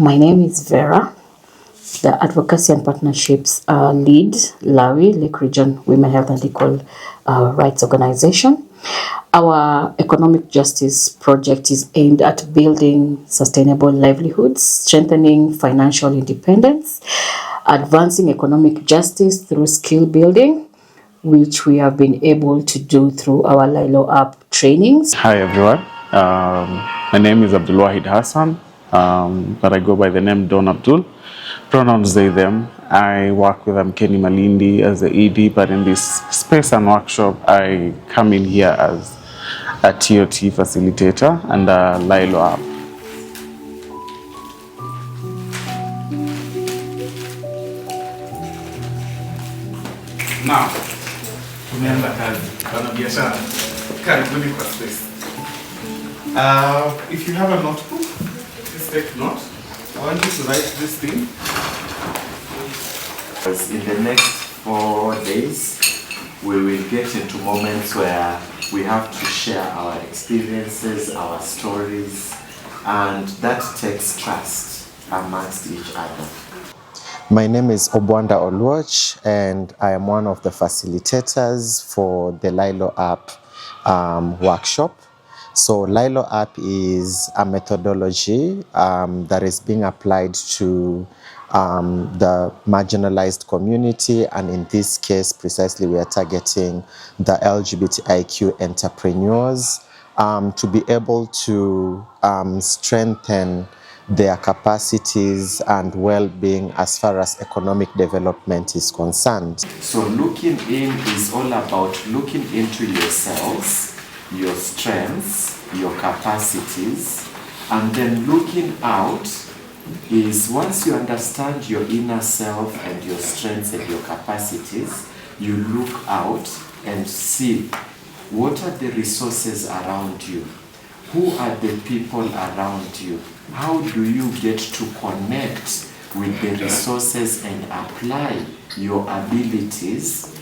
My name is Vera, the Advocacy and Partnerships Lead, LAWI, Lake Region Women Health and Equal Rights Organization. Our economic justice project is aimed at building sustainable livelihoods, strengthening financial independence, advancing economic justice through skill building, which we have been able to do through our LiloUp trainings. Hi everyone, my name is Abdulwahid Hassan, but I go by the name Don Abdul. Pronouns they, them. I work with Kenny Malindi as the ED, but in this space and workshop, I come in here as a TOT facilitator and a LiloUp. Now, tumeanza kazi. Wanabiashara, karibuni kwa space. If you have a notebook, please take note. I want you to write this thing. In the next 4 days, we will get into moments where we have to share our experiences, our stories, and that takes trust amongst each other. My name is Obwanda Oluoch, and I am one of the facilitators for the LiloUp workshop. So LiloUp is a methodology that is being applied to the marginalized community, and in this case precisely we are targeting the LGBTIQ entrepreneurs to be able to strengthen their capacities and well-being as far as economic development is concerned. So looking in is all about looking into yourselves, your strengths, your capacities, and then looking out is once you understand your inner self and your strengths and your capacities, you look out and see what are the resources around you, who are the people around you, how do you get to connect with the resources and apply your abilities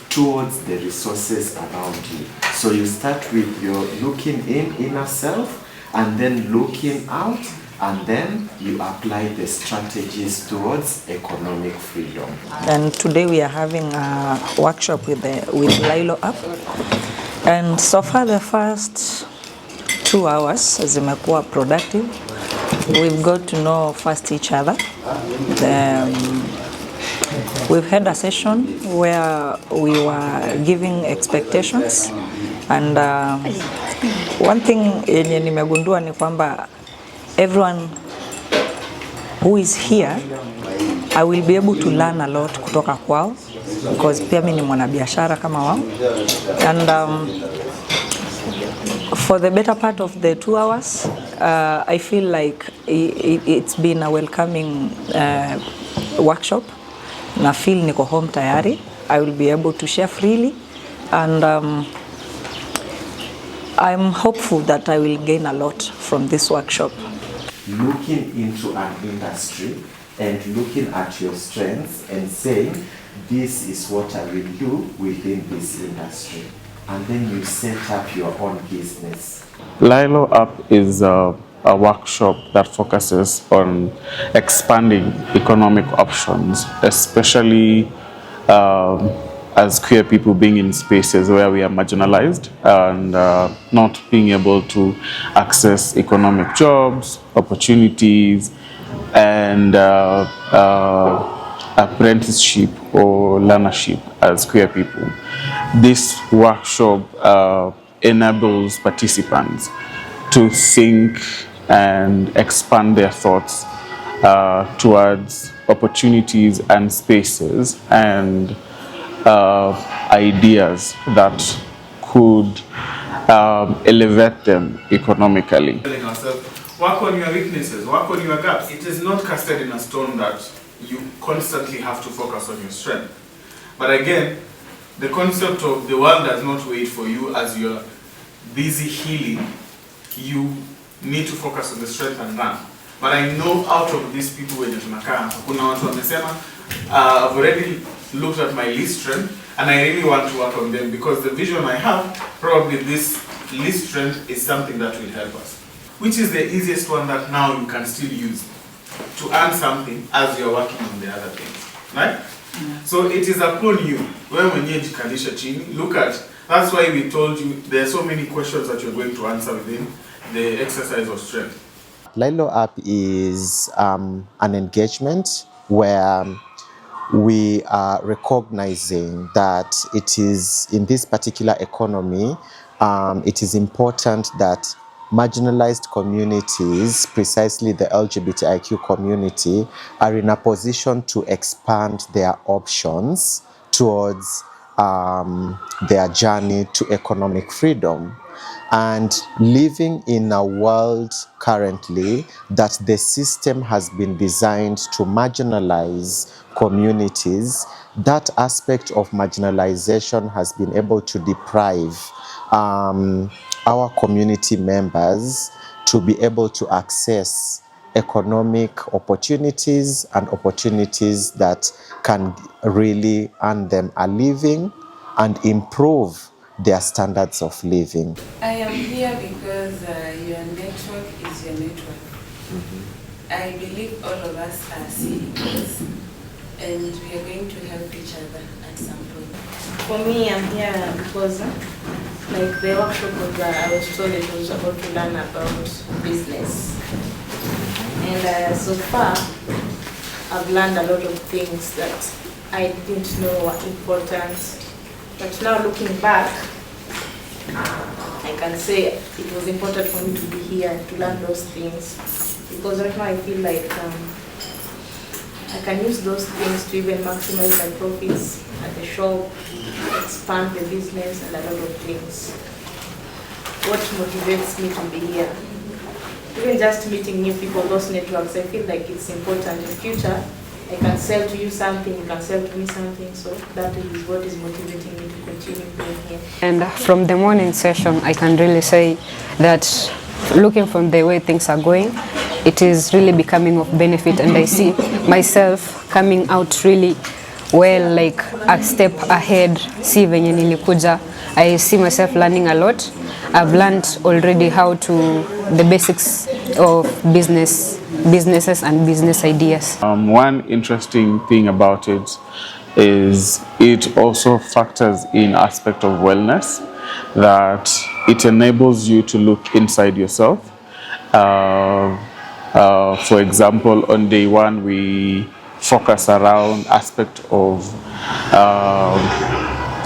towards the resources around you. So you start with your looking in inner self, and then looking out, and then you apply the strategies towards economic freedom. And today we are having a workshop with LiloUp, and so far the first 2 hours zimekuwa productive. We've got to know first each other. We've had a session where we were giving expectations, and one thing yenye nimegundua ni kwamba everyone who is here, I will be able to learn a lot kutoka kwao, because pia mimi ni mwanabiashara kama wao. And for the better part of the 2 hours, I feel like it's been a welcoming workshop. Na feel niko home tayari. I will be able to share freely, and I'm hopeful that I will gain a lot from this workshop. Looking into an industry and looking at your strengths and saying, this is what I will do within this industry. And then you set up your own business. LiloUp is a workshop that focuses on expanding economic options, especially as queer people being in spaces where we are marginalized and not being able to access economic jobs, opportunities, and apprenticeship or learnership as queer people. This workshop enables participants to think and expand their thoughts towards opportunities and spaces and ideas that could elevate them economically. Telling ourselves, work on your weaknesses, work on your gaps. It is not casted in a stone that you constantly have to focus on your strength. But again, the concept of the world does not wait for you as you're busy healing. You need to focus on the strength and run. But I know out of these people wenye tunakaa, kuna watu wamesema, I've already looked at my least strength and I really want to work on them, because the vision I have, probably this least strength is something that will help us. Which is the easiest one that now you can still use? to earn something as you're working on the other things, right? So it is upon you. When you jikalisha chini, look at, that's why we told you there are so many questions that you're going to answer within the exercise of strength. LiloUp is an engagement where we are recognizing that it is in this particular economy, it is important that marginalized communities, precisely the LGBTIQ community, are in a position to expand their options towards their journey to economic freedom. And living in a world currently that the system has been designed to marginalize communities, that aspect of marginalization has been able to deprive our community members to be able to access economic opportunities and opportunities that can really earn them a living and improve their standards of living. I am here because your network is your network. I believe all of us are CEOs and we are going to help each other at some point. For me, I'm here because like the workshop was, I was told it was about to learn about business. And so far, I've learned a lot of things that I didn't know were important. But now looking back, I can say it was important for me to be here to learn those things. Because right now I feel like I can use those things to even maximize my profits at the shop, expand the business and a lot of things. What motivates me to be here? Even just meeting new people, those networks, I feel like it's important. In future, I can sell to you something, you can sell to me something, so that is what is motivating me to continue being here. And from the morning session, I can really say that looking from the way things are going, it is really becoming of benefit, and I see myself coming out really well, like a step ahead. See venye nilikuja, I see myself learning a lot. I've learned already how to the basics of businesses and business ideas. One interesting thing about it is it also factors in aspect of wellness, that it enables you to look inside yourself. For example, on day one, we focus around aspect of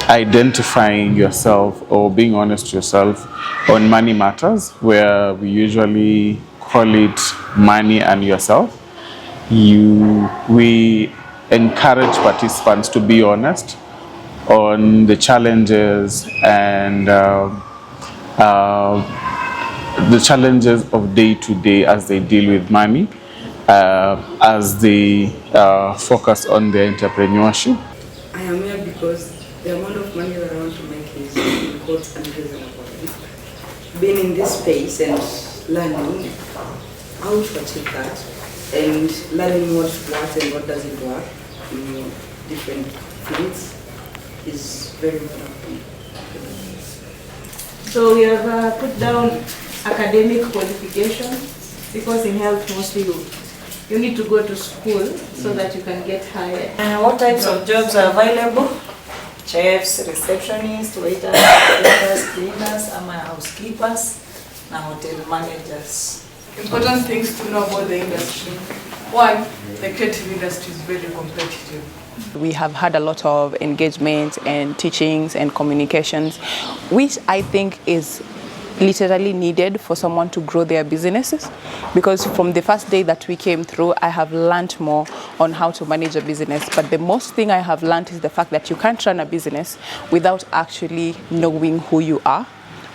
identifying yourself or being honest to yourself on money matters, where we usually call it money and yourself. We encourage participants to be honest on the challenges and the challenges of day to day as they deal with money, as they focus on their entrepreneurship. I am here because the amount of money that I want to make is important and reasonable. Being in this space and learning how to achieve that, and learning what works and what doesn't work in different fields is very important. So we have put down academic qualification, because in health mostly you need to go to school so that you can get hired. And what types of jobs are available? Chefs, receptionists, waiters, cleaners, housekeepers, and hotel managers. Important things to know about the industry. One, the creative industry is very competitive. We have had a lot of engagement and teachings and communications, which I think is literally needed for someone to grow their businesses, because from the first day that we came through, I have learned more on how to manage a business. But the most thing I have learned is the fact that you can't run a business without actually knowing who you are,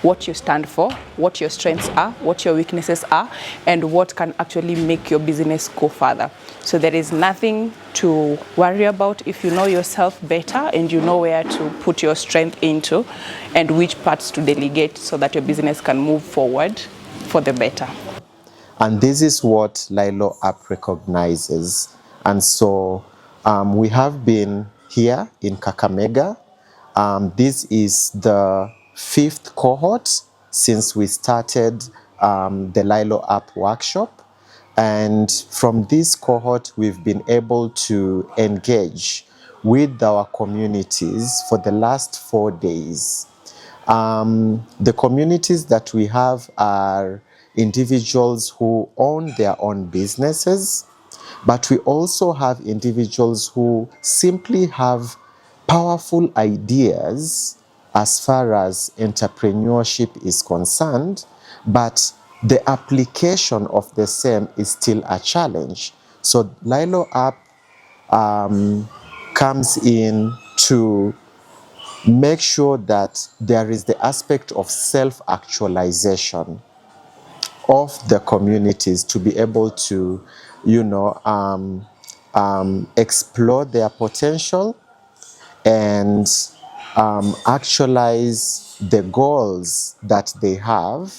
what you stand for, what your strengths are, what your weaknesses are, and what can actually make your business go further. So there is nothing to worry about if you know yourself better and you know where to put your strength into and which parts to delegate, so that your business can move forward for the better. And this is what LiloUp recognizes. And so we have been here in Kakamega. This is the 5th cohort since we started the LiloUp workshop. And from this cohort, we've been able to engage with our communities for the last 4 days. The communities that we have are individuals who own their own businesses, but we also have individuals who simply have powerful ideas as far as entrepreneurship is concerned, but the application of the same is still a challenge. So LiloUp comes in to make sure that there is the aspect of self-actualization of the communities to be able to, explore their potential and actualize the goals that they have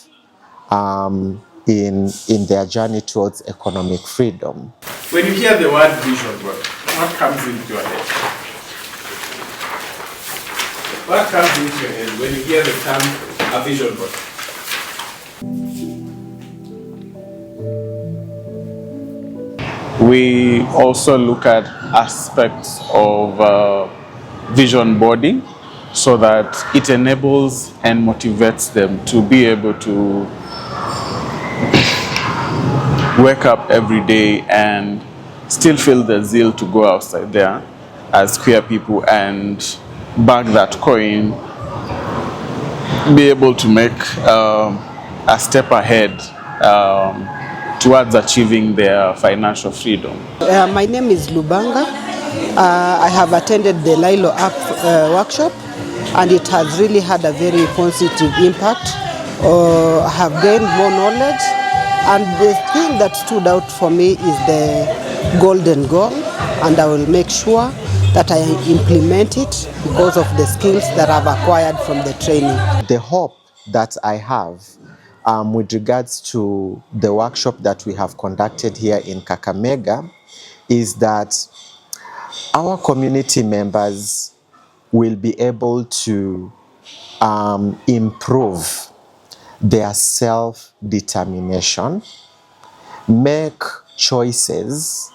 in their journey towards economic freedom. When you hear the word vision board, what comes into your head? What comes into your head when you hear the term a vision board? We also look at aspects of vision boarding so that it enables and motivates them to be able to wake up every day and still feel the zeal to go outside there as queer people and bag that coin, be able to make a step ahead towards achieving their financial freedom. My name is Lubanga. I have attended the LiloUp workshop, and it has really had a very positive impact. I have gained more knowledge, and the thing that stood out for me is the golden goal, and I will make sure that I implement it because of the skills that I've acquired from the training. The hope that I have with regards to the workshop that we have conducted here in Kakamega is that our community members will be able to improve their self-determination, make choices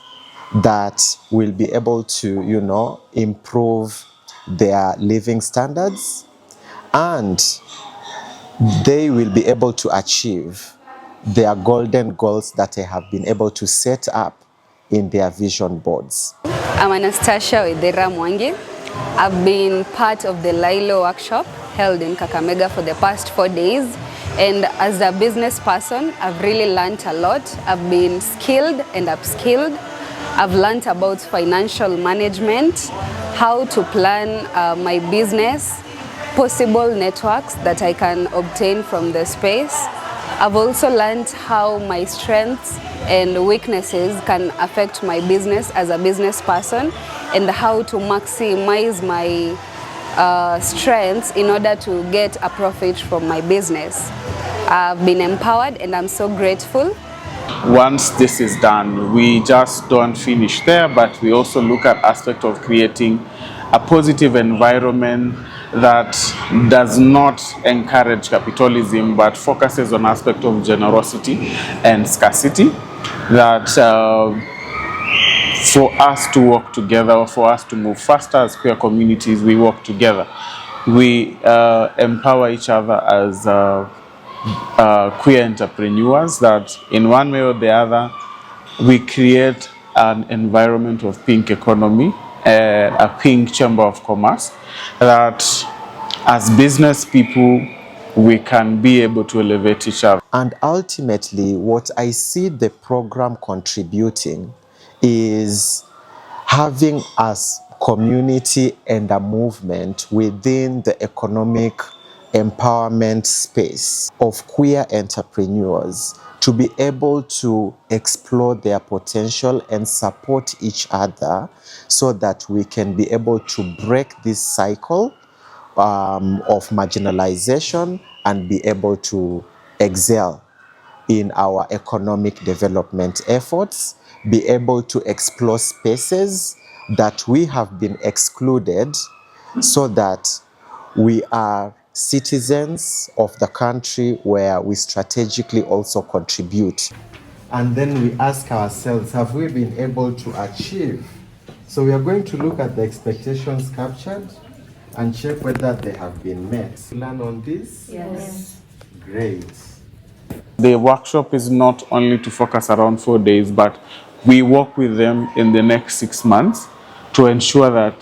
that will be able to, improve their living standards, and they will be able to achieve their golden goals that they have been able to set up in their vision boards. I'm Anastasia Wedera Mwangi. I've been part of the Lilo workshop held in Kakamega for the past 4 days. And as a business person, I've really learned a lot. I've been skilled and upskilled. I've learned about financial management, how to plan my business, possible networks that I can obtain from the space. I've also learned how my strengths and weaknesses can affect my business as a business person, and how to maximize my strengths in order to get a profit from my business. I've been empowered and I'm so grateful. Once this is done, we just don't finish there, but we also look at aspect of creating a positive environment that does not encourage capitalism but focuses on aspect of generosity and scarcity, that for us to work together, or for us to move faster as queer communities, we work together. We empower each other as queer entrepreneurs, that in one way or the other we create an environment of pink economy, a pink chamber of commerce, that as business people we can be able to elevate each other. And ultimately, what I see the program contributing is having us community and a movement within the economic empowerment space of queer entrepreneurs to be able to explore their potential and support each other so that we can be able to break this cycle of marginalization and be able to excel in our economic development efforts, be able to explore spaces that we have been excluded so that we are citizens of the country where we strategically also contribute. and then we ask ourselves, have we been able to achieve? So we are going to look at the expectations captured and check whether they have been met. Learn on this? Yes. Great. The workshop is not only to focus around 4 days, but we work with them in the next 6 months to ensure that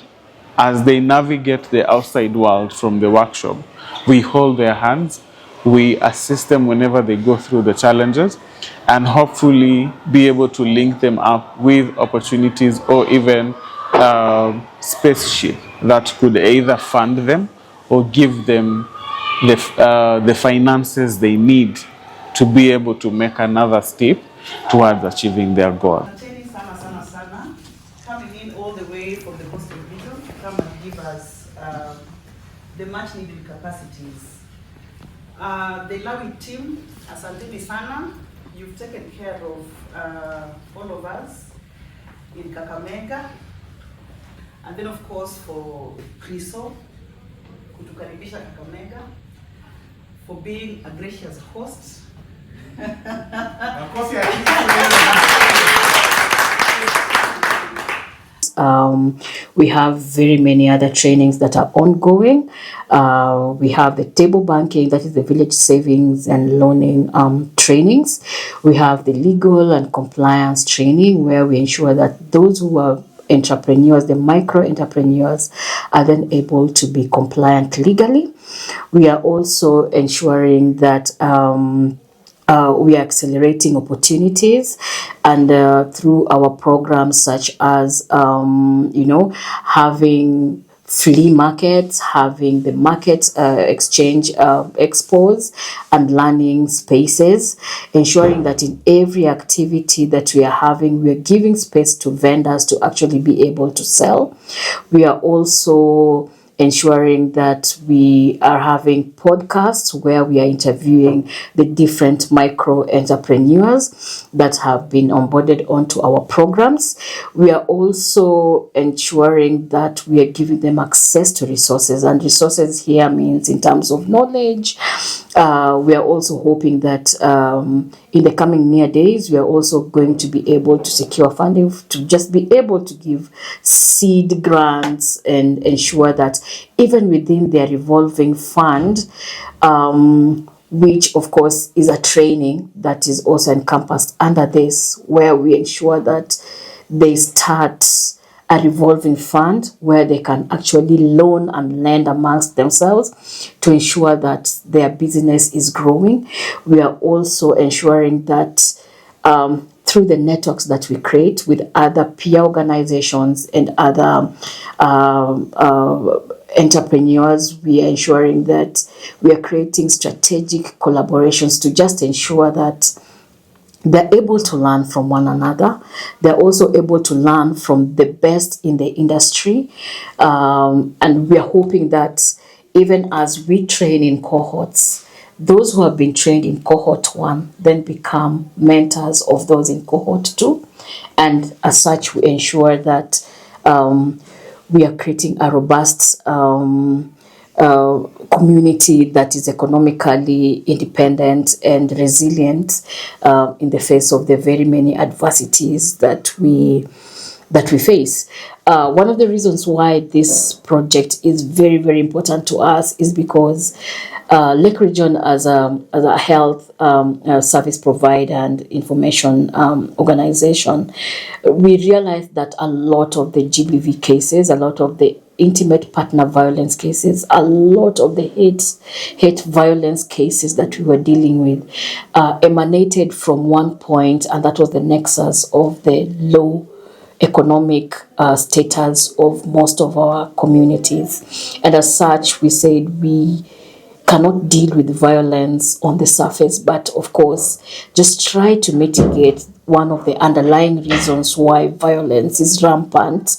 as they navigate the outside world from the workshop, we hold their hands, we assist them whenever they go through the challenges, and hopefully be able to link them up with opportunities or even spaceship that could either fund them or give them the finances they need to be able to make another step towards achieving their goal. Asanteni sana sana sana, coming in all the way from the coast of Lilo to come and give us the much needed capacities. The LiloUp team, asanteni sana, you've taken care of all of us in Kakamega, and then of course for Kriso, kutukaribisha Kakamega, for being a gracious host. We have very many other trainings that are ongoing. We have the table banking, that is the village savings and loaning trainings. We have the legal and compliance training, where we ensure that those who are entrepreneurs, the micro entrepreneurs, are then able to be compliant legally. We are also ensuring that we are accelerating opportunities, and through our programs such as having flea markets, having the market exchange expos and learning spaces, ensuring that in every activity that we are having, we are giving space to vendors to actually be able to sell. We are also ensuring that we are having podcasts where we are interviewing the different micro entrepreneurs that have been onboarded onto our programs. We are also ensuring that we are giving them access to resources, and resources here means in terms of knowledge. We are also hoping that in the coming near days, we are also going to be able to secure funding to just be able to give seed grants and ensure that even within their revolving fund, which of course is a training that is also encompassed under this, where we ensure that they start a revolving fund where they can actually loan and lend amongst themselves to ensure that their business is growing. We are also ensuring that through the networks that we create with other peer organizations and other entrepreneurs, we are ensuring that we are creating strategic collaborations to just ensure that they're able to learn from one another. They're also able to learn from the best in the industry. And we are hoping that even as we train in cohorts, those who have been trained in cohort 1 then become mentors of those in cohort 2. And as such, we ensure that we are creating a robust community that is economically independent and resilient in the face of the very many adversities that we face. One of the reasons why this project is very, very important to us is because Lake Region as a health service provider and information organization, we realize that a lot of the GBV cases, a lot of the intimate partner violence cases, a lot of the hate violence cases that we were dealing with emanated from one point, and that was the nexus of the low economic status of most of our communities. And as such, we said we cannot deal with violence on the surface, but of course just try to mitigate one of the underlying reasons why violence is rampant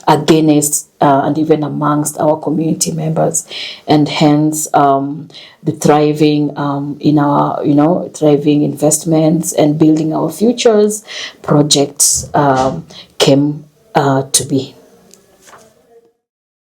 against and even amongst our community members. And hence the thriving in our thriving investments and building our futures projects came to be.